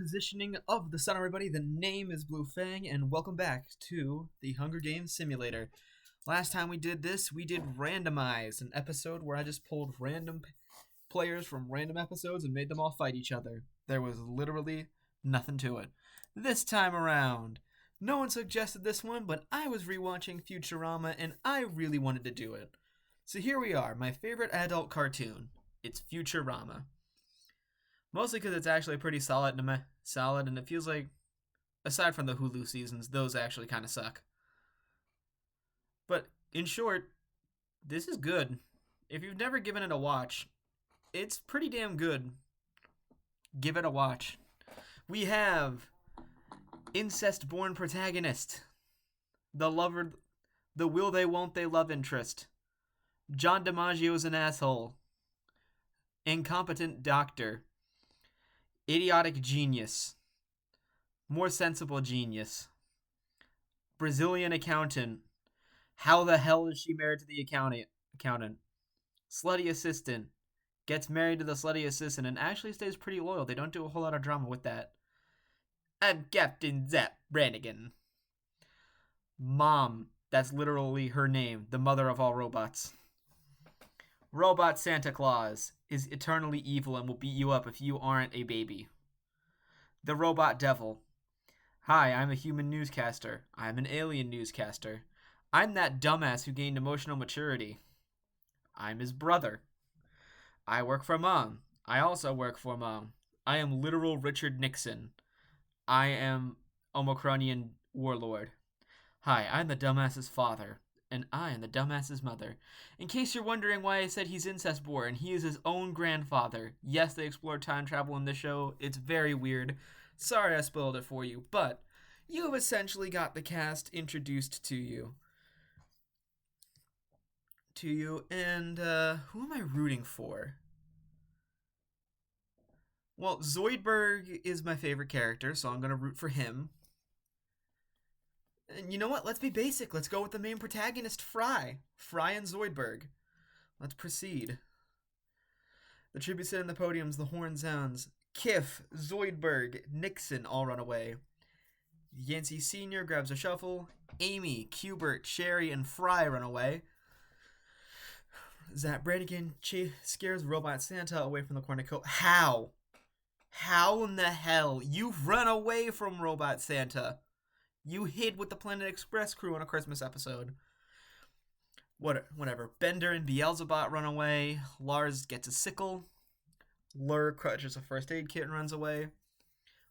positioning of the sun, everybody. The name is Blue Fang, and welcome back to the Hunger Games Simulator. Last time we did this, we did Randomize, an episode where I just pulled random players from random episodes and made them all fight each other. There was literally nothing to it. This time around, no one suggested this one, but I was rewatching Futurama, and I really wanted to do it. So here we are, my favorite adult cartoon. It's Futurama. Mostly because it's actually pretty solid, and it feels like, aside from the Hulu seasons, those actually kind of suck. But in short, this is good. If you've never given it a watch, it's pretty damn good. Give it a watch. We have incest-born protagonist, the lover, the will they won't they love interest. John DiMaggio's an asshole. Incompetent doctor. Idiotic genius. More sensible genius. Brazilian accountant. How the hell is she married to the accountant? Slutty assistant. Gets married to the slutty assistant and actually stays pretty loyal. They don't do a whole lot of drama with that. I'm Captain Zap Brannigan. Mom. That's literally her name. The mother of all robots. Robot Santa Claus is eternally evil and will beat you up if you aren't a baby. The Robot Devil. Hi, I'm a human newscaster. I'm an alien newscaster. I'm that dumbass who gained emotional maturity. I'm his brother. I work for Mom. I also work for Mom. I am literal Richard Nixon. I am Omicronian warlord. Hi, I'm the dumbass's father. And I am the dumbass's mother. In case you're wondering why I said he's incest-born, he is his own grandfather. Yes, they explore time travel in the show. It's very weird. Sorry I spoiled it for you, but you have essentially got the cast introduced to you. And who am I rooting for? Well, Zoidberg is my favorite character, so I'm going to root for him. And you know what? Let's be basic. Let's go with the main protagonist, Fry. Fry and Zoidberg. Let's proceed. The tribute sit on the podiums, the horn sounds. Kiff, Zoidberg, Nixon all run away. Yancey Sr. grabs a shuffle. Amy, Cubert, Sherry, and Fry run away. Zap Brannigan scares Robot Santa away from the cornucopia. How? How in the hell? You've run away from Robot Santa. You hid with the Planet Express crew on a Christmas episode. Whatever. Bender and Beelzebot run away. Lars gets a sickle. Lur crutches a first aid kit and runs away.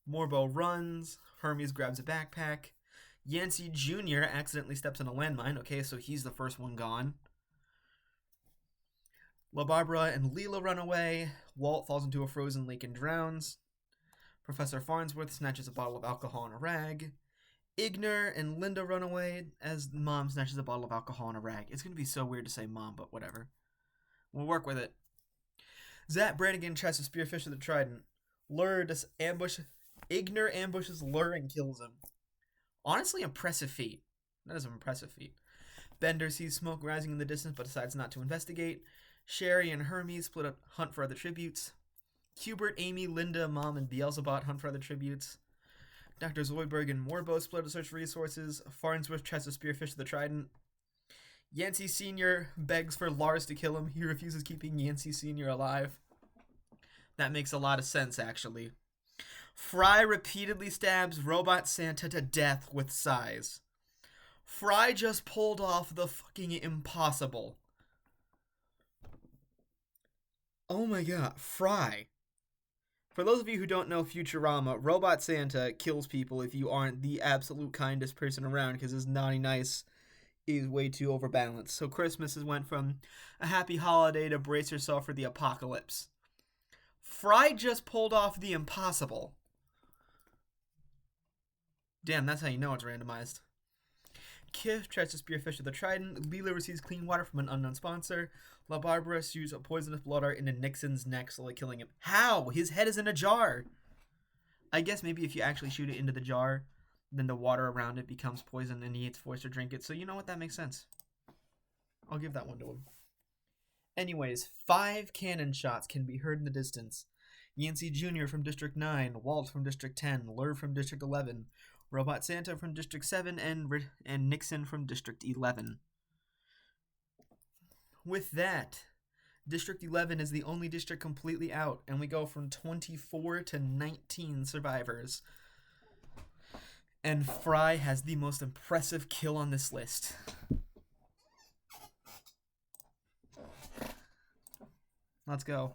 Morbo runs. Hermes grabs a backpack. Yancey Jr. accidentally steps on a landmine. Okay, so he's the first one gone. La Barbara and Leela run away. Walt falls into a frozen lake and drowns. Professor Farnsworth snatches a bottle of alcohol and a rag. Igner and Linda run away as Mom snatches a bottle of alcohol and a rag. It's going to be so weird to say Mom, but whatever. We'll work with it. Zap Brannigan tries to spearfish with a trident. Igner ambushes Lur and kills him. Honestly, impressive feat. That is an impressive feat. Bender sees smoke rising in the distance but decides not to investigate. Sherry and Hermes split up hunt for other tributes. Hubert, Amy, Linda, Mom, and Beelzebot hunt for other tributes. Dr. Zoidberg and Morbo split to search for resources. Farnsworth tries to spearfish the trident. Yancey Sr. begs for Lars to kill him. He refuses keeping Yancey Sr. alive. That makes a lot of sense, actually. Fry repeatedly stabs Robot Santa to death with size. Fry just pulled off the fucking impossible. Oh my god, Fry. For those of you who don't know Futurama, Robot Santa kills people if you aren't the absolute kindest person around because his naughty nice is way too overbalanced. So Christmas has went from a happy holiday to brace yourself for the apocalypse. Fry just pulled off the impossible. Damn, that's how you know it's randomized. Kiff tries to spearfish with a trident. Leela receives clean water from an unknown sponsor. La Barbara shoots a poisonous blood dart into Nixon's neck, slowly killing him. How? His head is in a jar. I guess maybe if you actually shoot it into the jar, then the water around it becomes poison and he gets forced to drink it. So you know what? That makes sense. I'll give that one to him. Anyways, 5 cannon shots can be heard in the distance. Yancey Jr. from District 9, Walt from District 10, Lur from District 11, Robot Santa from District 7, and Nixon from District 11. With that, District 11 is the only district completely out, and we go from 24 to 19 survivors. And Fry has the most impressive kill on this list. Let's go.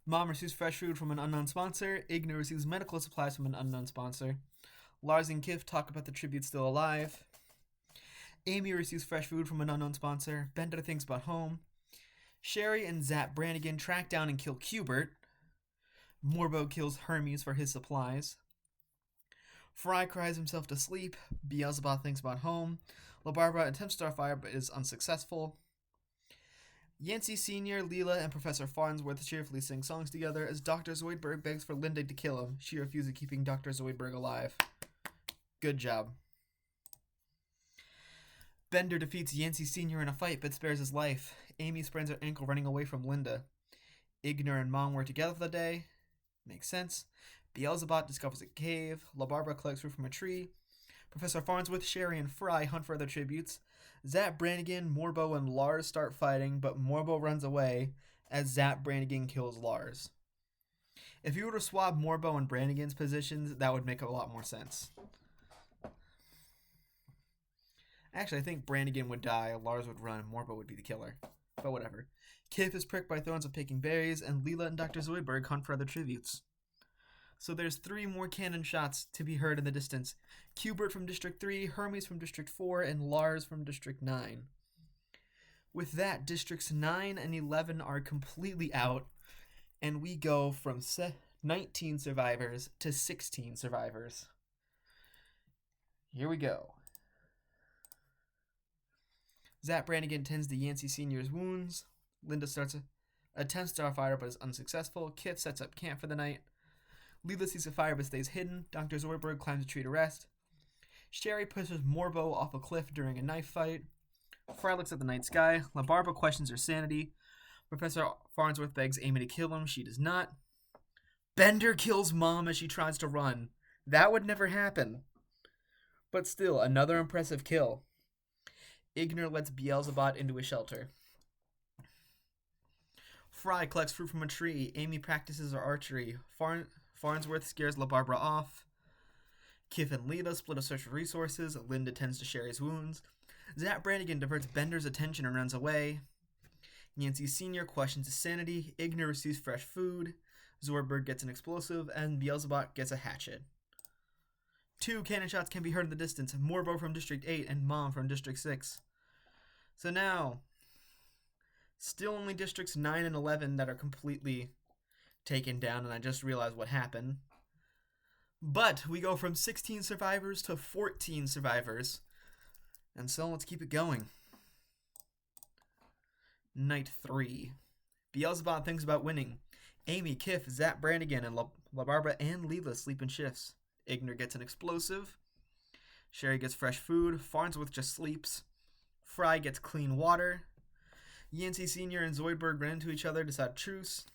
Mom receives fresh food from an unknown sponsor. Igna receives medical supplies from an unknown sponsor. Lars and Kif talk about the tribute still alive. Amy receives fresh food from an unknown sponsor. Bender thinks about home. Sherry and Zap Brannigan track down and kill Qbert. Morbo kills Hermes for his supplies. Fry cries himself to sleep. Beelzebub thinks about home. La Barbara attempts Starfire but is unsuccessful. Yancey Sr., Leela, and Professor Farnsworth cheerfully sing songs together as Dr. Zoidberg begs for Linda to kill him. She refuses, keeping Dr. Zoidberg alive. Good job. Bender defeats Yancey Sr. in a fight but spares his life. Amy sprains her ankle running away from Linda. Igner and Mom were together for the day. Makes sense. Beelzebub discovers a cave. La Barbara collects fruit from a tree. Professor Farnsworth, Sherry, and Fry hunt for other tributes. Zap Brannigan, Morbo, and Lars start fighting, but Morbo runs away as Zap Brannigan kills Lars. If you were to swap Morbo and Brannigan's positions, that would make a lot more sense. Actually, I think Brannigan would die, Lars would run, Morbo would be the killer. But whatever. Kif is pricked by thorns of picking berries, and Leela and Dr. Zoidberg hunt for other tributes. So there's 3 more cannon shots to be heard in the distance. Qbert from District 3, Hermes from District 4, and Lars from District 9. With that, Districts 9 and 11 are completely out, and we go from 19 survivors to 16 survivors. Here we go. Zap Brannigan tends to Yancey Sr.'s wounds. Linda attempts Starfire but is unsuccessful. Kif sets up camp for the night. Leela sees a fire but stays hidden. Dr. Zoidberg climbs a tree to rest. Sherry pushes Morbo off a cliff during a knife fight. Fry looks at the night sky. La Barba questions her sanity. Professor Farnsworth begs Amy to kill him. She does not. Bender kills Mom as she tries to run. That would never happen. But still, another impressive kill. Igner lets Beelzebub into a shelter. Fry collects fruit from a tree. Amy practices her archery. Farnsworth scares La Barbara off. Kif and Leela split a search for resources. Linda tends to Sherry's wounds. Zap Brannigan diverts Bender's attention and runs away. Yancey Sr. questions his sanity. Igner receives fresh food. Zoidberg gets an explosive, and Beelzebub gets a hatchet. 2 cannon shots can be heard in the distance. Morbo from District 8 and Mom from District 6. So now, still only Districts 9 and 11 that are completely taken down, and I just realized what happened. But we go from 16 survivors to 14 survivors. And so let's keep it going. Night 3. Beelzebub thinks about winning. Amy, Kif, Zap Brannigan, and La Barbara and Leela sleep in shifts. Igner gets an explosive. Sherry gets fresh food. Farnsworth just sleeps. Fry gets clean water. Yancey Sr. and Zoidberg run into each other, decide truce.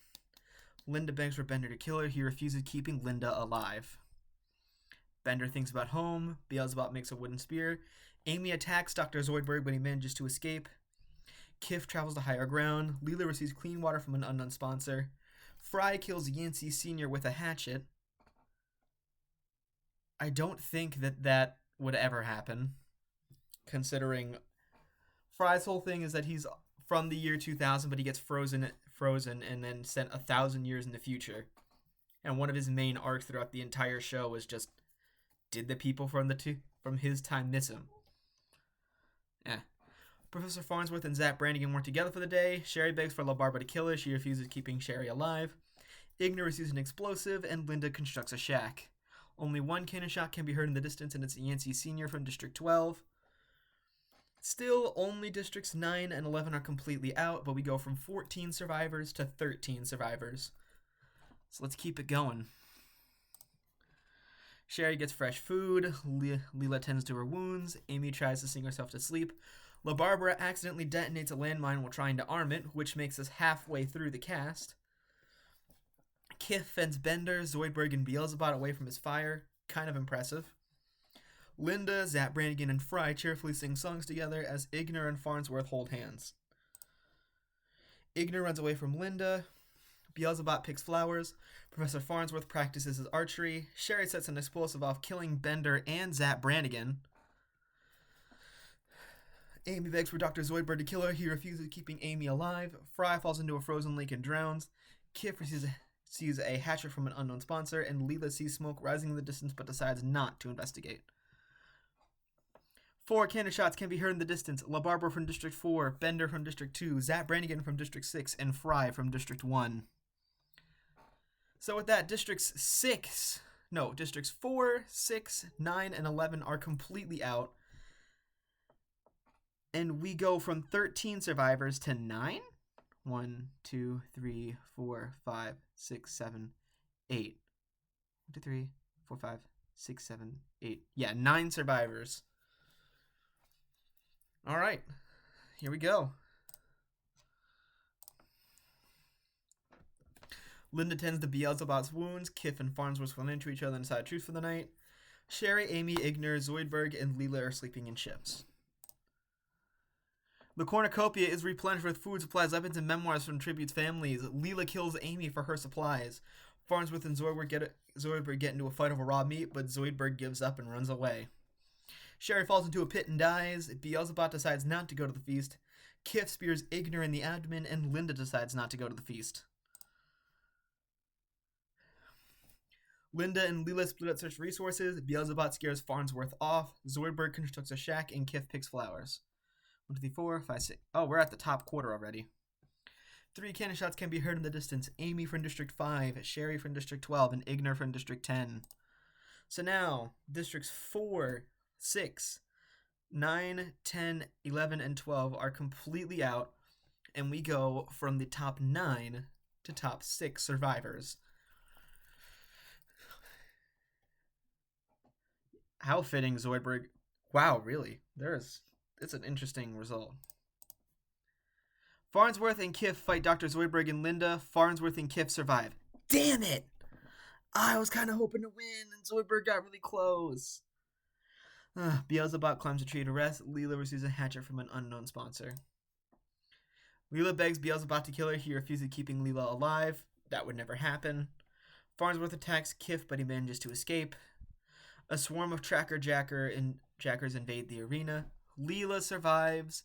Linda begs for Bender to kill her. He refuses, keeping Linda alive. Bender thinks about home. Beelzebub makes a wooden spear. Amy attacks Dr. Zoidberg, but he manages to escape. Kif travels to higher ground. Leela receives clean water from an unknown sponsor. Fry kills Yancey Sr. with a hatchet. I don't think that would ever happen, considering Fry's whole thing is that he's from the year 2000, but he gets frozen and then sent 1,000 years in the future. And one of his main arcs throughout the entire show was just, did the people from his time miss him? Professor Farnsworth and Zap Brannigan weren't together for the day. Sherry begs for La Barba to kill her. She refuses, keeping Sherry alive. Igner receives an explosive, and Linda constructs a shack. Only 1 cannon shot can be heard in the distance, and it's Yancey Sr. from District 12. Still, only Districts 9 and 11 are completely out, but we go from 14 survivors to 13 survivors. So let's keep it going. Sherry gets fresh food. Leela tends to her wounds. Amy tries to sing herself to sleep. La Barbara accidentally detonates a landmine while trying to arm it, which makes us halfway through the cast. Kif fends Bender, Zoidberg, and Beelzebub away from his fire. Kind of impressive. Linda, Zap Brannigan, and Fry cheerfully sing songs together as Igner and Farnsworth hold hands. Igner runs away from Linda. Beelzebub picks flowers. Professor Farnsworth practices his archery. Sherry sets an explosive off, killing Bender and Zap Brannigan. Amy begs for Dr. Zoidberg to kill her. He refuses, keeping Amy alive. Fry falls into a frozen lake and drowns. Kif sees a hatchet from an unknown sponsor, and Leela sees smoke rising in the distance but decides not to investigate. 4 cannon shots can be heard in the distance. La Barbara from District 4, Bender from District 2, Zap Brannigan from District 6, and Fry from District 1. So with that, Districts 4, 6, 9, and 11 are completely out. And we go from 13 survivors to 9? 1, 2, 3, 4, 5, 6, 7, 8. 1, 2, 3, 4, 5, 6, 7, 8. Yeah, 9 survivors. All right, here we go. Linda tends to Beelzebub's wounds. Kif and Farnsworth run into each other and decide truth for the night. Sherry, Amy, Igner, Zoidberg, and Leela are sleeping in ships. The cornucopia is replenished with food supplies, weapons, and memoirs from Tribute's families. Leela kills Amy for her supplies. Farnsworth and Zoidberg get into a fight over raw meat, but Zoidberg gives up and runs away. Sherry falls into a pit and dies. Beelzebub decides not to go to the feast. Kif spears Igner in the abdomen, and Linda decides not to go to the feast. Linda and Leela split up search resources. Beelzebub scares Farnsworth off. Zoidberg constructs a shack, and Kif picks flowers. 1, 2, 3, 4, 5, 6. Oh, we're at the top quarter already. 3 cannon shots can be heard in the distance. Amy from District 5, Sherry from District 12, and Igner from District 10. So now, Districts 4, 6, 9, 10, 11, and 12 are completely out, and we go from the top 9 to top 6 survivors. How fitting, Zoidberg. Wow, really? It's an interesting result. Farnsworth and Kif fight Dr. Zoidberg and Linda. Farnsworth and Kif survive. Damn it! I was kind of hoping to win, and Zoidberg got really close. Beelzebub climbs a tree to rest. Leela receives a hatchet from an unknown sponsor. Leela begs Beelzebub to kill her. He refuses, keeping Leela alive. That would never happen. Farnsworth attacks Kif, but he manages to escape. A swarm of jackers invade the arena. Leela survives.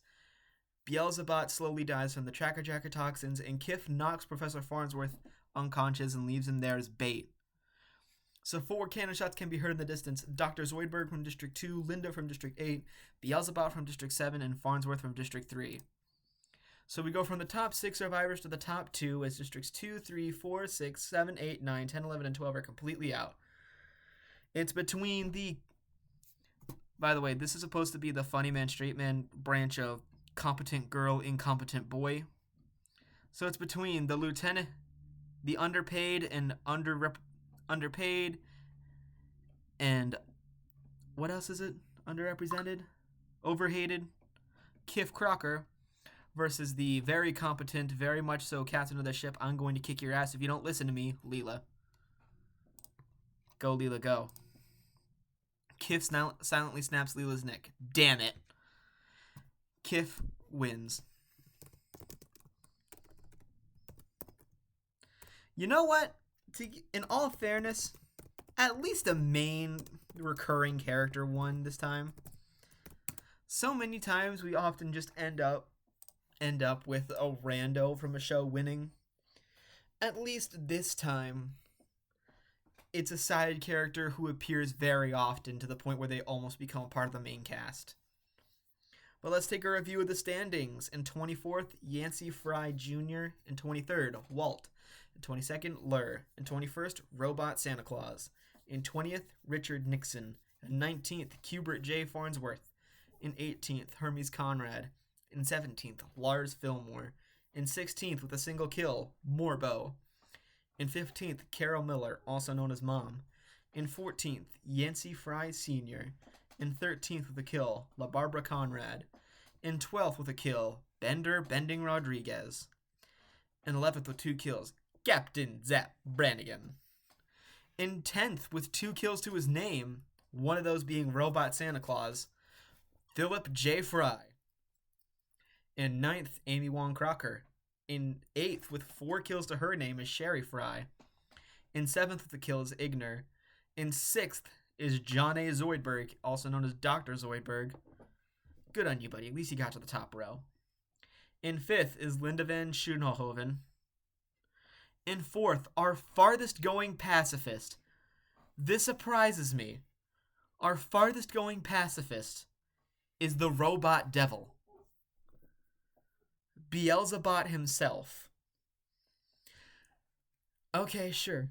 Beelzebub slowly dies from the jacker toxins, and Kif knocks Professor Farnsworth unconscious and leaves him there as bait. So 4 cannon shots can be heard in the distance. Dr. Zoidberg from District 2, Linda from District 8, Beelzebub from District 7, and Farnsworth from District 3. So we go from the top 6 survivors to the top 2 as Districts 2, 3, 4, 6, 7, 8, 9, 10, 11, and 12 are completely out. It's between the... By the way, this is supposed to be the funny man, straight man branch of competent girl, incompetent boy. So it's between the lieutenant, the underpaid and underpaid, and what else is it? Underrepresented? Overhated? Kif Crocker versus the very competent, very much so captain of the ship. I'm going to kick your ass if you don't listen to me, Leela. Go, Leela, go. Kif silently snaps Leela's neck. Damn it. Kif wins. You know what? In all fairness, at least a main recurring character won this time. So many times we often just end up with a rando from a show winning. At least this time, it's a side character who appears very often to the point where they almost become a part of the main cast. But let's take a review of the standings. In 24th, Yancey Fry Jr. In 23rd, Walt. In 22nd, Lur. In 21st, Robot Santa Claus. In 20th, Richard Nixon. In 19th, Hubert J. Farnsworth. In 18th, Hermes Conrad. In 17th, Lars Fillmore. In 16th, with a single kill, Morbo. In 15th, Carol Miller, also known as Mom. In 14th, Yancey Fry Sr. In 13th with a kill, La Barbara Conrad. In 12th with a kill, Bender Bending Rodriguez. In 11th with 2 kills, Captain Zap Brannigan. In 10th, with 2 kills to his name, one of those being Robot Santa Claus, Philip J. Fry. In 9th, Amy Wong Crocker. In 8th, with 4 kills to her name, is Sherry Fry. In 7th, with the kill is Igner. In 6th is John A. Zoidberg, also known as Dr. Zoidberg. Good on you, buddy. At least you got to the top row. In 5th is Linda Van Schoonhoven. In 4th, our farthest going pacifist. This surprises me. Our farthest going pacifist is the Robot Devil. Beelzebot himself. Okay, sure.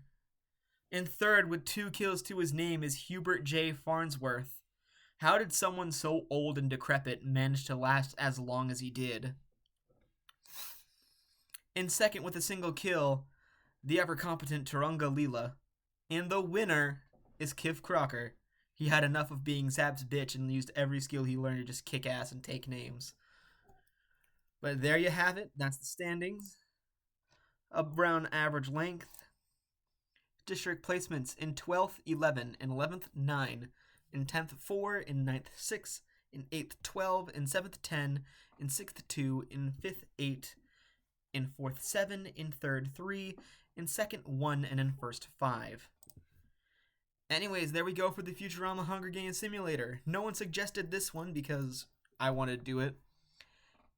In 3rd, with 2 kills to his name, is Hubert J. Farnsworth. How did someone so old and decrepit manage to last as long as he did? In 2nd, with a single kill, the ever-competent Turunga Leela. And the winner is Kif Crocker. He had enough of being Zap's bitch and used every skill he learned to just kick ass and take names. But there you have it. That's the standings. Around average length. District placements in 12th, 11. In 11th, 9. In 10th, 4. In 9th, 6. In 8th, 12. In 7th, 10. In 6th, 2. In 5th, 8. In 4th, 7. In 3rd, 3. In 2nd, 1. And in 1st, 5. Anyways, there we go for the Futurama Hunger Games Simulator. No one suggested this one because I wanted to do it.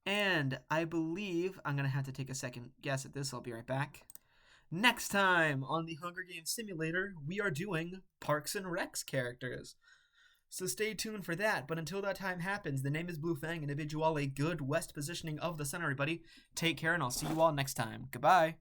And I believe I'm going to have to take a second guess at this. I'll be right back. Next time on the Hunger Games Simulator, we are doing Parks and Recs characters. So stay tuned for that. But until that time happens, the name is Blue Fang, and I bid you all a good west positioning of the sun, everybody. Take care, and I'll see you all next time. Goodbye.